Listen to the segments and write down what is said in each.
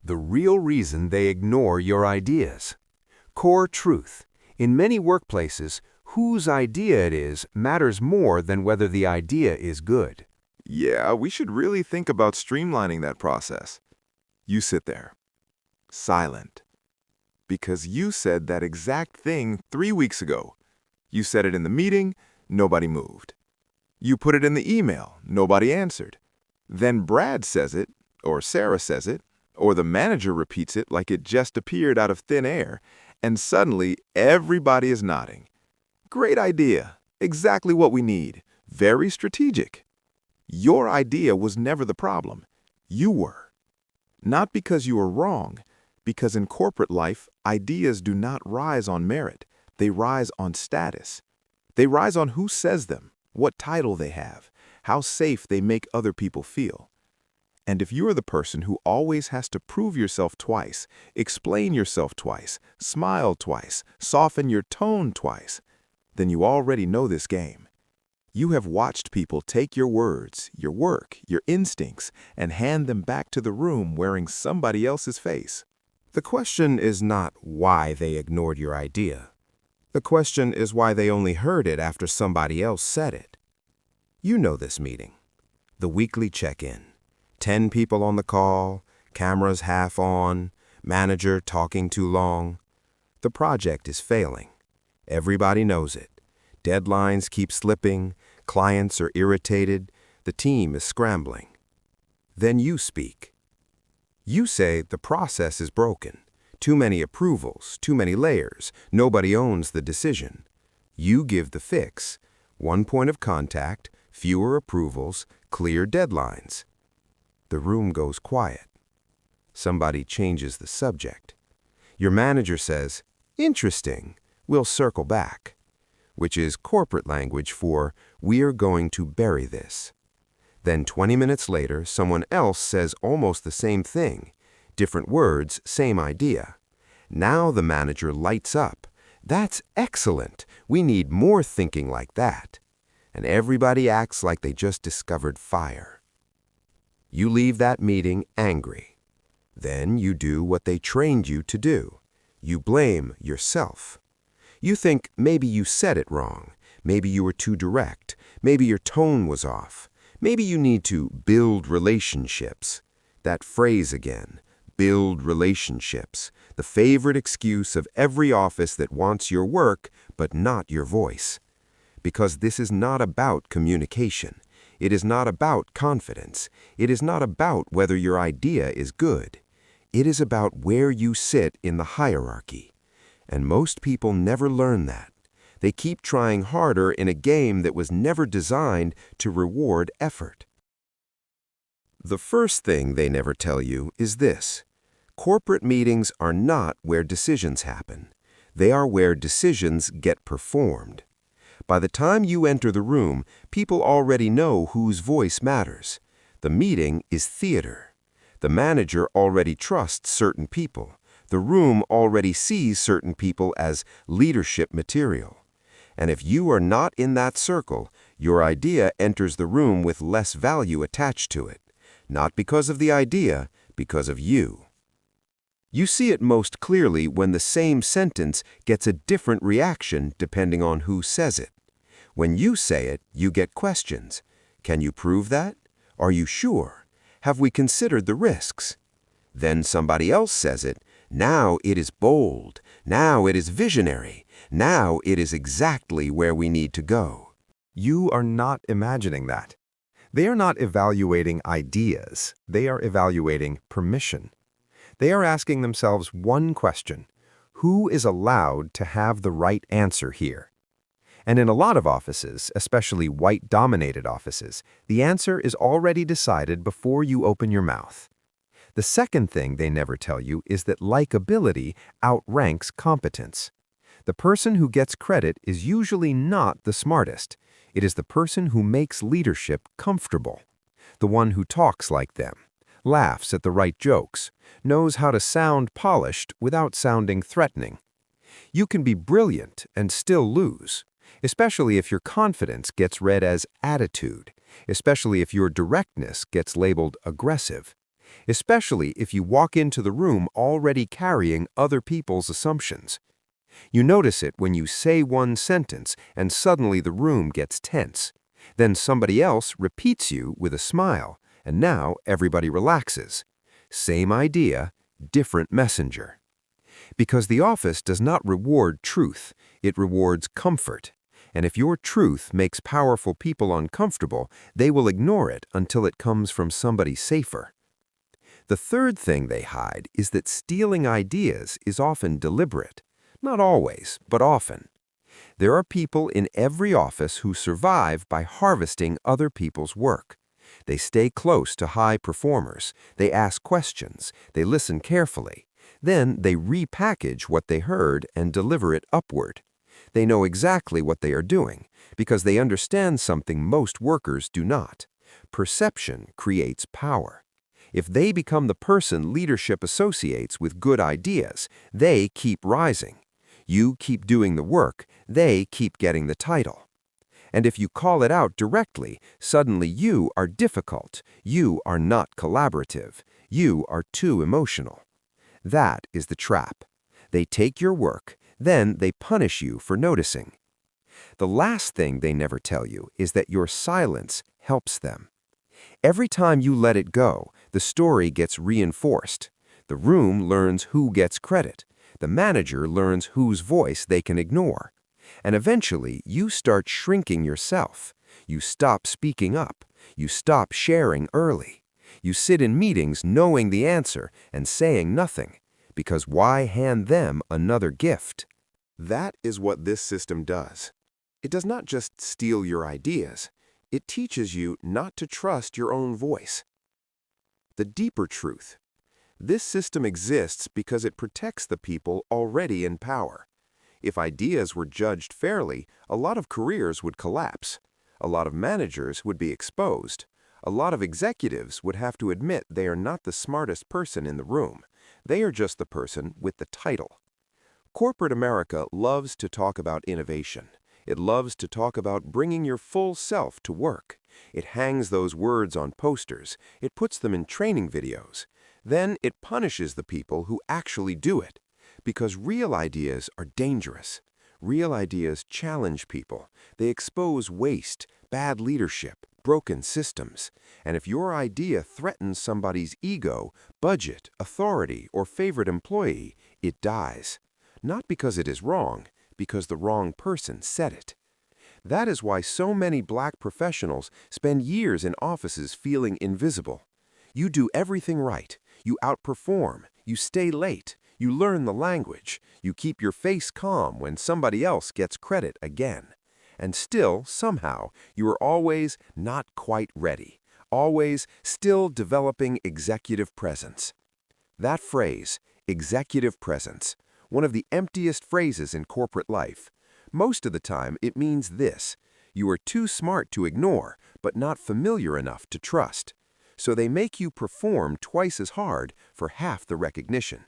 The real reason they ignore your ideas. Core truth. In many workplaces, whose idea it is matters more than whether the idea is good. Yeah, we should really think about streamlining that process. You sit there, silent, because you said that exact thing 3 weeks ago. You said it in the meeting, nobody moved. You put it in the email, nobody answered. Then Brad says it, or Sarah says it, or the manager repeats it like it just appeared out of thin air, and suddenly everybody is nodding. Great idea, exactly what we need, very strategic. Your idea was never the problem. You were. Not because you were wrong, because in corporate life, ideas do not rise on merit. They rise on status. They rise on who says them, what title they have, how safe they make other people feel. And if you are the person who always has to prove yourself twice, explain yourself twice, smile twice, soften your tone twice, then you already know this game. You have watched people take your words, your work, your instincts, and hand them back to the room wearing somebody else's face. The question is not why they ignored your idea. The question is why they only heard it after somebody else said it. You know this meeting. The weekly check-in. 10 people on the call, cameras half on, manager talking too long. The project is failing. Everybody knows it. Deadlines keep slipping, clients are irritated, the team is scrambling. Then you speak. You say the process is broken. Too many approvals, too many layers, nobody owns the decision. You give the fix. One point of contact, fewer approvals, clear deadlines. The room goes quiet. Somebody changes the subject. Your manager says, "Interesting, we'll circle back," which is corporate language for, "We're going to bury this." Then 20 minutes later, someone else says almost the same thing. Different words, same idea. Now the manager lights up. "That's excellent. We need more thinking like that." And everybody acts like they just discovered fire. You leave that meeting angry. Then you do what they trained you to do. You blame yourself. You think maybe you said it wrong. Maybe you were too direct. Maybe your tone was off. Maybe you need to build relationships. That phrase again, build relationships, the favorite excuse of every office that wants your work but not your voice. Because this is not about communication. It is not about confidence. It is not about whether your idea is good. It is about where you sit in the hierarchy. And most people never learn that. They keep trying harder in a game that was never designed to reward effort. The first thing they never tell you is this. Corporate meetings are not where decisions happen. They are where decisions get performed. By the time you enter the room, people already know whose voice matters. The meeting is theater. The manager already trusts certain people. The room already sees certain people as leadership material. And if you are not in that circle, your idea enters the room with less value attached to it. Not because of the idea, because of you. You see it most clearly when the same sentence gets a different reaction depending on who says it. When you say it, you get questions. Can you prove that? Are you sure? Have we considered the risks? Then somebody else says it. Now it is bold. Now it is visionary. Now it is exactly where we need to go. You are not imagining that. They are not evaluating ideas. They are evaluating permission. They are asking themselves one question. Who is allowed to have the right answer here? And in a lot of offices, especially white-dominated offices, the answer is already decided before you open your mouth. The second thing they never tell you is that likability outranks competence. The person who gets credit is usually not the smartest. It is the person who makes leadership comfortable. The one who talks like them, laughs at the right jokes, knows how to sound polished without sounding threatening. You can be brilliant and still lose, especially if your confidence gets read as attitude, especially if your directness gets labeled aggressive. especially if you walk into the room already carrying other people's assumptions. You notice it when you say one sentence and suddenly the room gets tense. Then somebody else repeats you with a smile, and now everybody relaxes. Same idea, different messenger. Because the office does not reward truth, it rewards comfort. And if your truth makes powerful people uncomfortable, they will ignore it until it comes from somebody safer. The third thing they hide is that stealing ideas is often deliberate. Not always, but often. There are people in every office who survive by harvesting other people's work. They stay close to high performers, they ask questions, they listen carefully. Then they repackage what they heard and deliver it upward. They know exactly what they are doing because they understand something most workers do not. Perception creates power. If they become the person leadership associates with good ideas, they keep rising. You keep doing the work, they keep getting the title. And if you call it out directly, suddenly you are difficult, you are not collaborative, you are too emotional. That is the trap. They take your work, then they punish you for noticing. The last thing they never tell you is that your silence helps them. Every time you let it go, the story gets reinforced. The room learns who gets credit. The manager learns whose voice they can ignore. And eventually, you start shrinking yourself. You stop speaking up. You stop sharing early. You sit in meetings knowing the answer and saying nothing, because why hand them another gift? That is what this system does. It does not just steal your ideas. It teaches you not to trust your own voice. The deeper truth. This system exists because it protects the people already in power. If ideas were judged fairly, a lot of careers would collapse. A lot of managers would be exposed. A lot of executives would have to admit they are not the smartest person in the room. They are just the person with the title. Corporate America loves to talk about innovation. It loves to talk about bringing your full self to work. It hangs those words on posters. It puts them in training videos. Then it punishes the people who actually do it. Because real ideas are dangerous. Real ideas challenge people. They expose waste, bad leadership, broken systems. And if your idea threatens somebody's ego, budget, authority, or favorite employee, it dies. Not because it is wrong, because the wrong person said it. That is why so many black professionals spend years in offices feeling invisible. You do everything right. You outperform. You stay late. You learn the language. You keep your face calm when somebody else gets credit again. And still, somehow, you are always not quite ready. Always still developing executive presence. That phrase, executive presence, one of the emptiest phrases in corporate life. Most of the time, it means this: you are too smart to ignore, but not familiar enough to trust. So they make you perform twice as hard for half the recognition.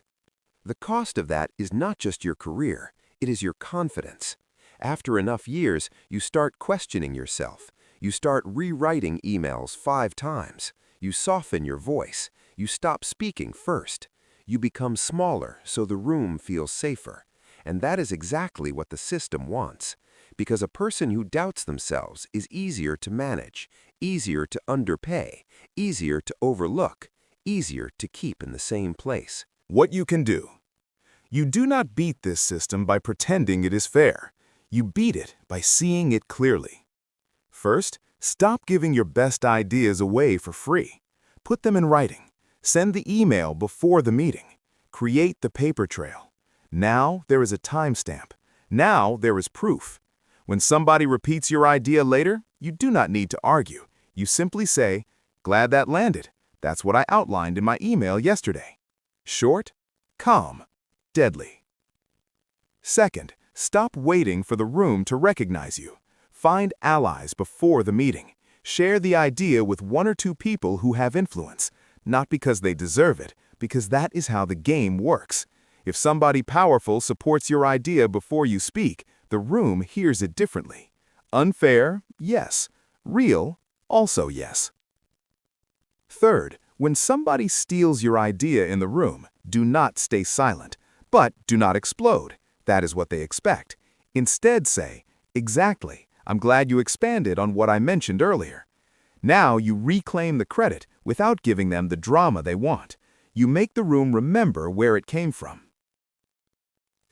The cost of that is not just your career, it is your confidence. After enough years, you start questioning yourself. You start rewriting emails 5 times. You soften your voice. You stop speaking first. You become smaller so the room feels safer. And that is exactly what the system wants. Because a person who doubts themselves is easier to manage, easier to underpay, easier to overlook, easier to keep in the same place. What you can do. You do not beat this system by pretending it is fair. You beat it by seeing it clearly. First, stop giving your best ideas away for free. Put them in writing. Send the email before the meeting. Create the paper trail. Now there is a timestamp. Now there is proof. When somebody repeats your idea later, you do not need to argue. You simply say, "Glad that landed. That's what I outlined in my email yesterday." Short, calm, deadly. Second, stop waiting for the room to recognize you. Find allies before the meeting. Share the idea with 1 or 2 people who have influence, not because they deserve it, because that is how the game works. If somebody powerful supports your idea before you speak, the room hears it differently. Unfair? Yes. Real? Also yes. Third, When somebody steals your idea in the room, do not stay silent, but do not explode. That is what they expect. Instead say, "Exactly, I'm glad you expanded on what I mentioned earlier." Now you reclaim the credit without giving them the drama they want. You make the room remember where it came from.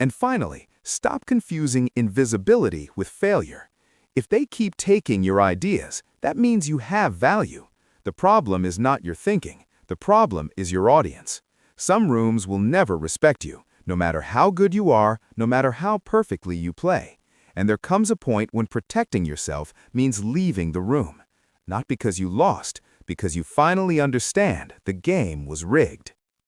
And finally, stop confusing invisibility with failure. If they keep taking your ideas, that means you have value. The problem is not your thinking. The problem is your audience. Some rooms will never respect you, no matter how good you are, no matter how perfectly you play. And there comes a point when protecting yourself means leaving the room. Not because you lost, because you finally understand the game was rigged.